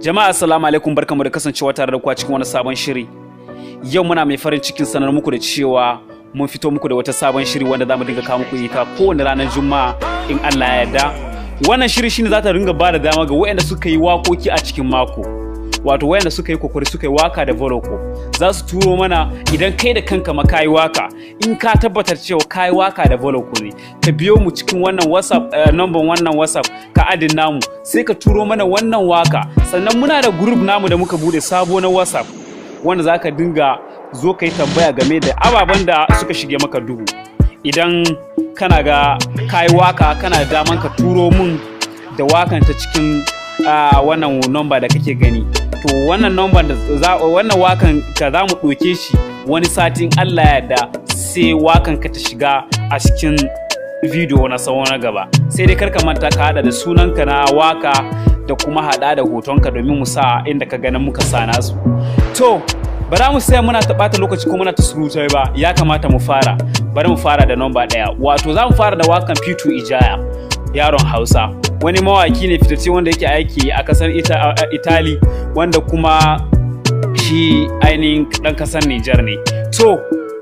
Jama'a assalamu alaikum, barkamu da kasancewa tare da ku a cikin wani sabon shiri. Yau muna mai farin cikin sanar muku da cewa mun fito muku da wata sabon shiri wanda zamu dinga kawo muku ita kowane ranar Juma'a in Allah ya yarda. Wannan shiri shine za ta ringa bada dama ga waɗanda suka yi wakoki a cikin mako. Wato waɗanda suka yi kokari suka yi waka da voloko. Za su turo mana idan kai da kanka ma kai waka, in ka tabbatar cewa kai waka da voloko ne, ka biyo mu cikin wannan WhatsApp number wannan WhatsApp ka adin namu sai ka turo mana wannan waka. Sannan muna da group namu da muka bude sabo na WhatsApp wanda zaka dinga zo kai tambaya game da ababen da suka shige maka duhu. Idan kana ga kai waka kana da daman ka turo mun da wakan ta cikin wannan number da kake gani. To wannan number da wannan wakan ka za mu ɗauke shi wani satin Allah ya yarda sai wakan ka ta shiga a cikin video na sauran na gaba. Sai dai karka manta ka hada da sunanka na waka da kuma hada da hotonka domin mu sa inda ka ganin muka sa nasu. To bara mu sai muna ta bata lokaci ko muna ta surutai ba, ya kamata mu fara. Bari mu fara da number 1. Wato za mu fara da wakan Pitu Ijaya, yaron Hausa. Wani mawaki ne fitacce wanda yake aiki a kasar Italy wanda kuma shi ainihin dan kasar Niger ne. To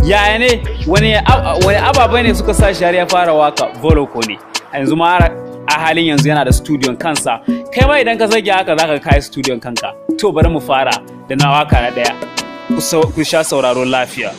yaya ne wani ababai ne suka sa shi har ya fara waka voloko ne. A yanzu ma a halin yanzu yana da studion kansa. Kai ma idan ka zage haka zaka kai studion kanka. To bari mu fara da na waka na 1. Ku sha sauraro lafiya.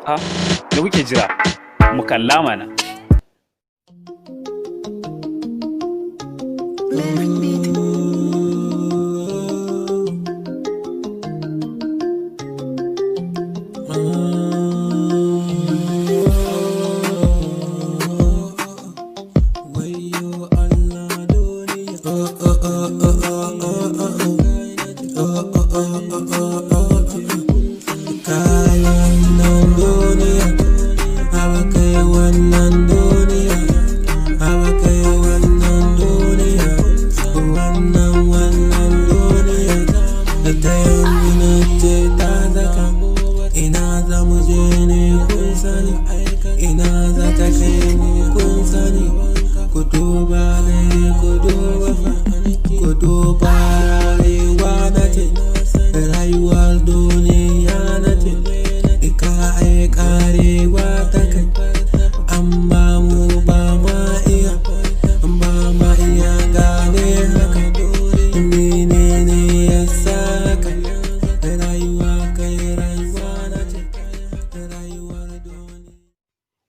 Da kuke jira mu kalla mana.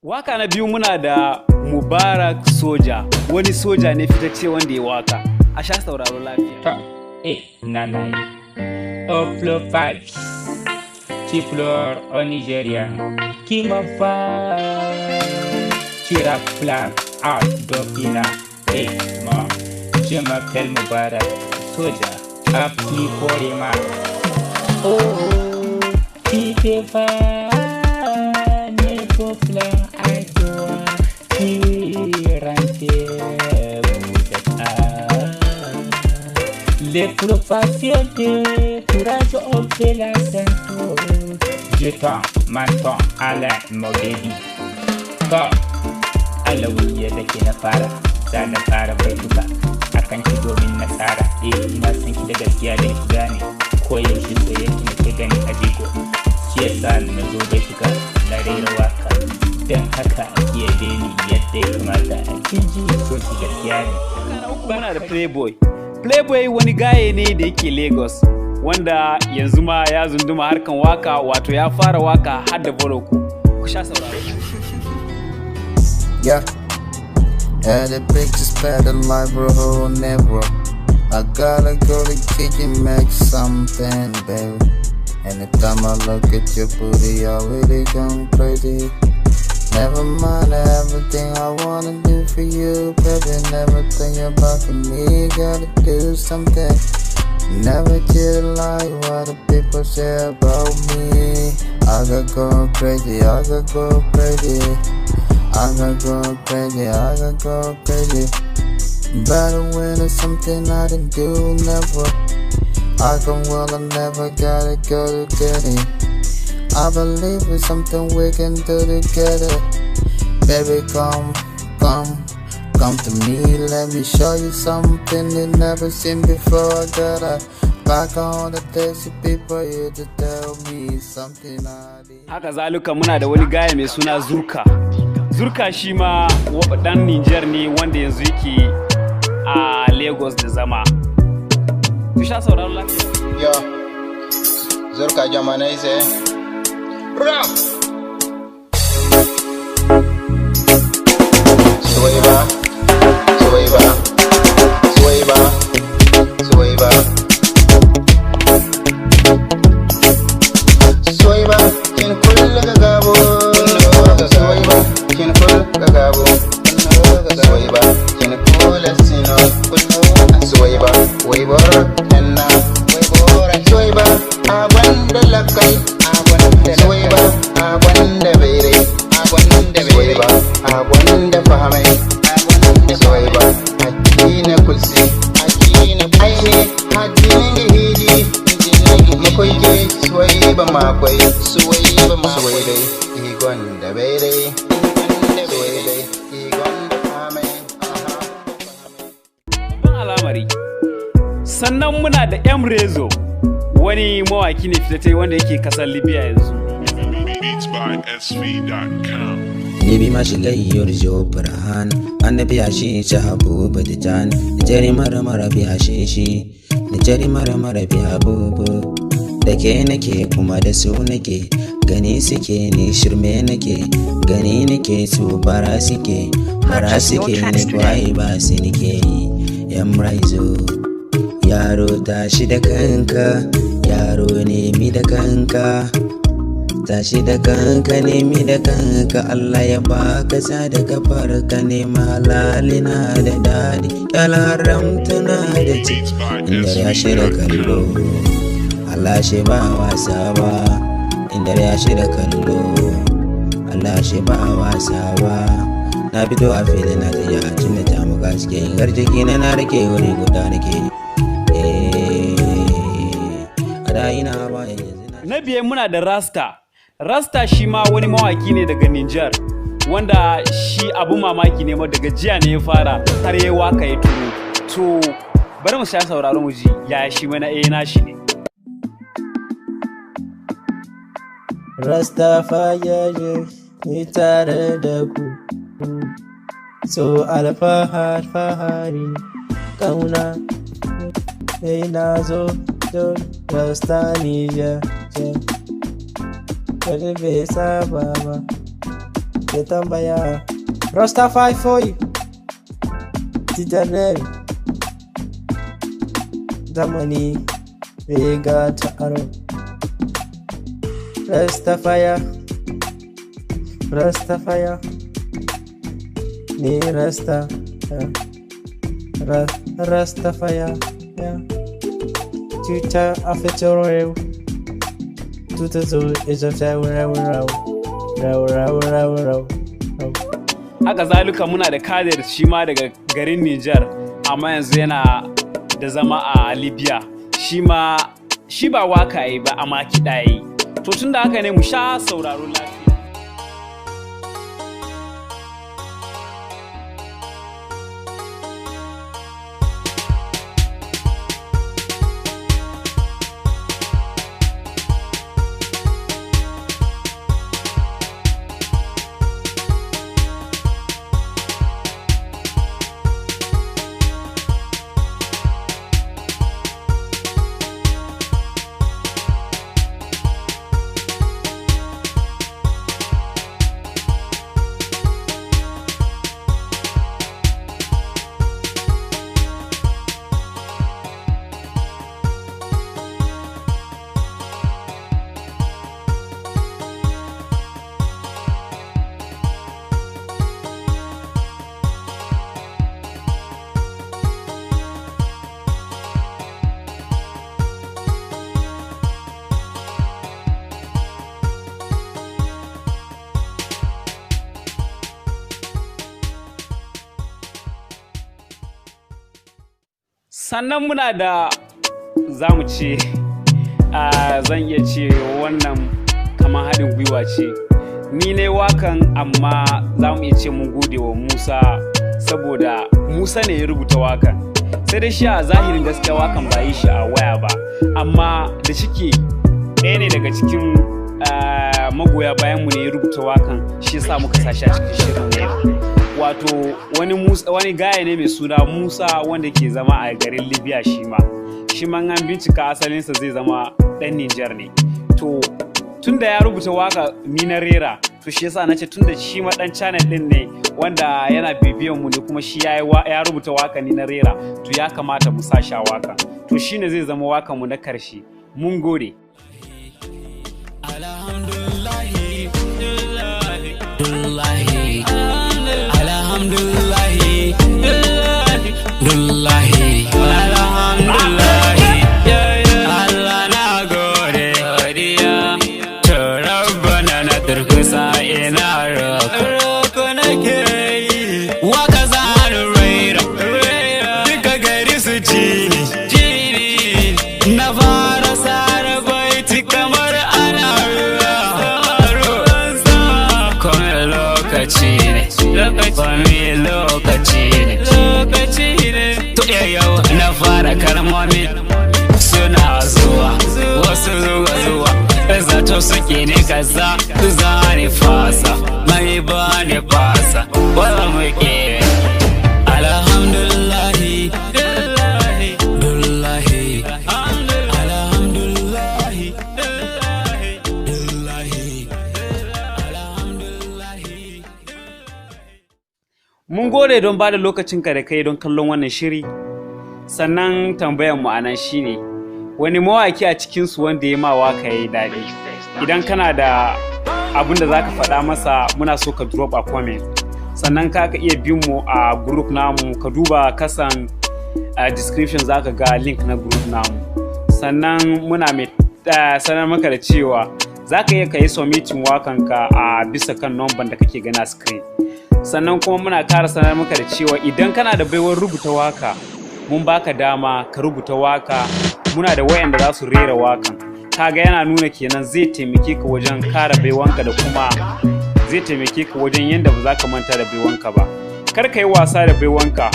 Waka na biyu muna da Mubarak Soja, wani soja ne fitacce wanda ya waka. A sha sauraro lafiya. Nanai. Oplo vibes. Chiplor au Nigeria. Qui m'a fait tira flag out d'Okina. Moi, je m'appelle Mubarak Soja. Appli pour les mains. Oh, qui te fait plein à toi, qui rentre les professions de courage au fait la ceinture. Je t'en m'entends à la modélie. Quand à la wuya da ke na fara, za na fara baituka akan ki domin nasara. Ina san ki da gaskiya da ki gane, ko yaushe soyayya ki ke gani a jiko. Shi yasa na zo baituka na rera waka. Don haka ya deni yadda ya kamata a kinji so ki gaskiya ne. Muna da Playboy wani gaye ne da yake Lagos wanda yanzu ma ya zunduma harkan waka, wato ya fara waka har da voloko. Ku sha sauraro. Yeah, the picture's better like bro, never. I gotta go to kitchen, make something, baby. Anytime I look at your booty, I really go crazy. Never mind everything I wanna do for you, baby. Never think about me, gotta do something. Never just like what the people say about me. I gotta go crazy, I gotta go crazy. I gotta go crazy, I gotta go crazy. Better when it's something I didn't do, never. I can well, I never gotta go to get it. I believe it's something we can do together. Baby, come, come to me, let me show you something you never seen before. I got a back on the desk, people here to tell me something I did. Haka zalika muna da wani gaya mai suna Zurka. Zurka shi ma dan Niger ne wanda yanzu yake a Lagos da zama. Ku sha sauraron lafiya. Yo, Zurka jamanai sai. Rap! Suwaiba, Suwaiba, Suwaiba, Suwaiba. Suwaiba, kin kulle ga gabo. Suwaiba, kin kulle ga gabo. Suwaiba, kin kulle sino. Suwaiba, waibar henna. Suwaiba, abanda lakai. Suwaiba, abanda bere. Suwaiba, abanda fahamai. Suwaiba, hakina kulsi. Aine, hakina hiji. Makoike, Suwaiba makwai. Suwaiba, igon da bere. Suwaiba, igon da fahamai. Ban alamari. Sannan muna da Rezo, wani mawaki ne fitatai wanda yake kasar Libya yanzu. beatsbysv.com. Nibi mashilai yorjo parahan annabi ashi chahabu badijan jari mara bi ashishi jari mara bi habubu dake nake kuma da su nake gani suke ni shirme nake gani nake su bara suke ni kwai ba su nake yamraizo yaro tashi da kanka yaro nemi da kanka tashi da kanka nemi da kanka Allah ya baka sa da kafarka nema halalina da dadi haramtuna da ci inda ya shirya kallo Allah shi ba wasa ba inda ya shirya kallo Allah shi ba wasa ba na fito a fili na ta ya cinna ta muka cikin garjiki na rike wuri guda nake a da'ina ba Na biye muna da Rasta. Rasta shi ma wani mawaki ne daga Niger wanda shi abu mamaki ne ma daga jiya ne ya fara har yayi waka ya turo. To bari mu sha sauraron mu ji ya shi mana nashi ne. Rastafari ni tare da ku, so alfahari kauna na zo don rasta Niger. Wani bai saba ba, ya tambaya Rastafari for you, Tijaneri zamani bai ga ta'aro. Rastafari ni rasta Rastafari tuta a fitoro tuta zo isa ta raw. Haka zalika muna da Kadir shi ma daga garin Niger amma yanzu yana da zama a Libya. Shi ba waka yi ba amma kiɗa yi. To tun da haka ne mu sha sauraro lafiya. Sannan muna da zamu ce zan iya ce wannan kamar haɗin gwiwa ce. Ni ne wakan amma zamu iya ce mun gode wa Musa saboda Musa ne ya rubuta wakan. Sai dai shi a zahirin gaskiya wakan ba yi shi a waya ba, amma da shike ɗaya ne daga cikin magoya bayan mu ne ya rubuta wakan, shi yasa muka sashi a cikin shirin ne. Wato wani gaya ne mai suna Musa wanda ke zama a garin Libya shi ma an bincika asalinsa zai zama ɗan Nijar ne. To tunda ya rubuta waka ni na rera, to shi yasa nace tunda shi ma dan channel din ne wanda yana bibiyan mu ne kuma shi ya rubuta waka ni na rera, to ya kamata mu sashi a waka. To shine zai zama wakan mu na karshe. Mun gode. To yau na fara kalmomi suna zuwa, wasu zuwa zato suke ne kaza za ni fasa, mai ba ni fasa wala muke. Alhamdulillahi dullahi alhamdulillahi dullahi. Mun gode don bada lokacinka da kai don kallon wannan shiri. Sannan tambayar mu anan shine, wani mawaki a cikinsu wanda ya ma waka yayi daɗi? Idan kana da abin da zaka faɗa masa, muna so ka drop a comment. Sannan ka iya bin mu a group namu, ka duba kasan description zaka ga link na group namu. Sannan muna mai sanar maka da cewa zaka iya kai submitting wakanka a bisa kan number da kake gani a screen. Sannan kuma muna ƙara sanar maka da cewa idan kana da baiwar rubuta waka, mun baka dama ka rubuta waka, muna da wayanda za su rera wakan. Kaga yana nuna kenan zai taimake ka wajen kara baiwanka da kuma zai taimake ka wajen yanda ba za ka manta da baiwanka ba. Kar ka yi wasa da baiwanka.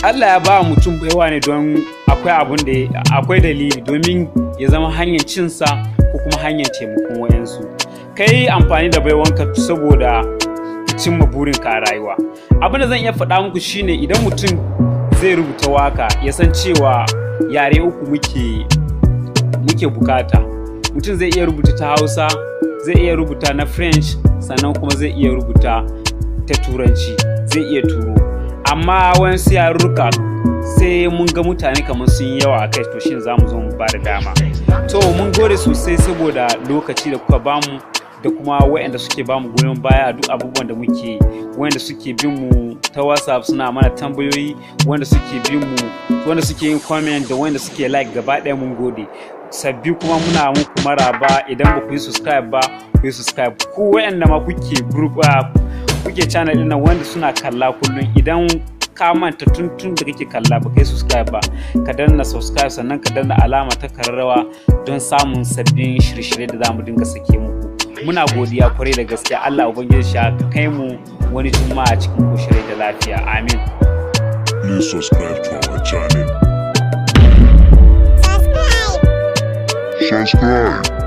Allah ya ba mutum baiwa ne don akwai dalili, domin ya zama hanyar cinsa ko kuma hanyar taimakon wayansu. Ka yi amfani da baiwanka saboda cimma burinka a rayuwa. Abin da zan iya faɗa muku shine, idan mutum zai rubuta waka ya san cewa yare uku muke bukata. Mutum zai iya rubuta ta Hausa, zai iya rubuta na French, sannan kuma zai iya rubuta ta Turanci, zai iya turo. Amma wayansu yarurruka sai mun ga mutane kamar sun yi yawa a kai, to shin za mu zo mu ba da dama. To mun gode sosai saboda lokaci da kuka bamu, da kuma waɗanda suke bamu goyon baya a duk abubuwan da muke, waɗanda suke bin mu ta WhatsApp suna mana tambayoyi, waɗanda suke bin mu, waɗanda suke yin comment, da waɗanda suke like. Gaba ɗaya mun gode. Sabbi kuma muna muku maraba. Idan ba ku yi subscribe ba, ku yi subscribe. Ku waɗanda ma kuke group kuke channel ɗin nan wanda suna kalla kullum, idan ka manta tun da kake kalla ba kai subscribe ba, ka danna subscribe, sannan ka danna alama ta kararrawa don samun sabbin shirye-shirye da zamu dinga sake muku. Muna godiya kwarai da gaske. Allah ubangiji shi ka kai mu wani juma'a cikin koshire da lafiya. Amin. Please subscribe to our channel. Subscribe.